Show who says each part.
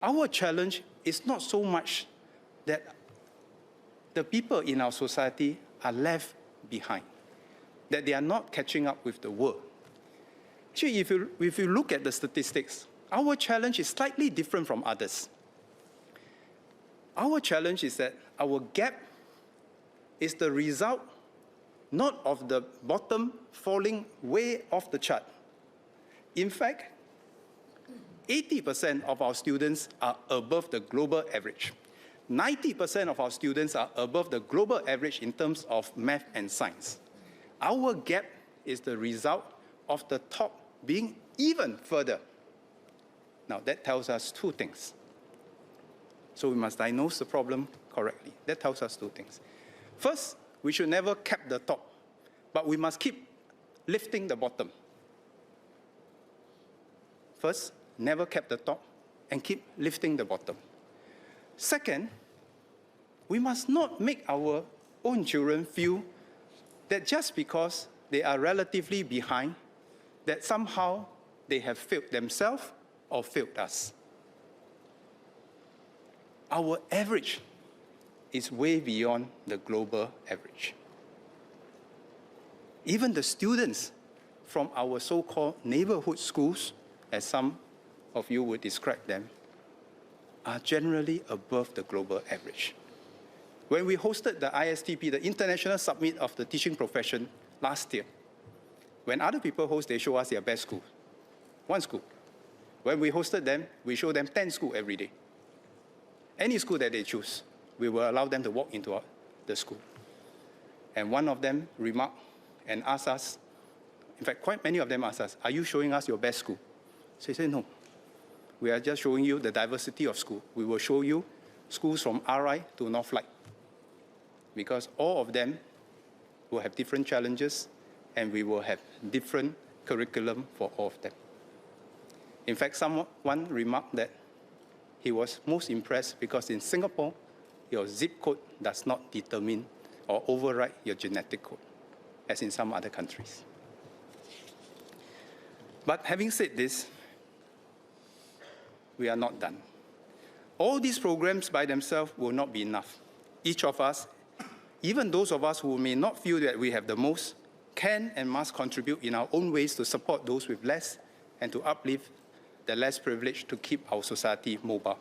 Speaker 1: Our challenge is not so much that the people in our society are left behind, that they are not catching up with the world. Actually, if you look at the statistics, our challenge is slightly different from others. Our challenge is that our gap is the result not of the bottom falling way off the chart. In fact, 80% of our students are above the global average. 90% of our students are above the global average in terms of math and science. Our gap is the result of the top being even further. Now, that tells us two things. So we must diagnose the problem correctly. That tells us two things. First, we should never cap the top, but we must keep lifting the bottom. First, never cap the top and keep lifting the bottom. Second, we must not make our own children feel that just because they are relatively behind, that somehow they have failed themselves or failed us. Our average is way beyond the global average. Even the students from our so-called neighborhood schools, as some of you would describe them, are generally above the global average. When we hosted the ISTP, the International Summit of the Teaching Profession, last year, when other people host, they show us their best school, one school. When we hosted them, we show them 10 schools every day. Any school that they choose, we will allow them to walk into the school. And one of them remarked and asked us, in fact, quite many of them asked us, are you showing us your best school? So he said, no. We are just showing you the diversity of school. We will show you schools from RI to NorthLight, because all of them will have different challenges and we will have different curriculum for all of them. In fact, someone remarked that he was most impressed because in Singapore, your zip code does not determine or override your genetic code, as in some other countries. But having said this, we are not done. All these programs by themselves will not be enough. Each of us, even those of us who may not feel that we have the most, can and must contribute in our own ways to support those with less and to uplift the less privileged to keep our society mobile.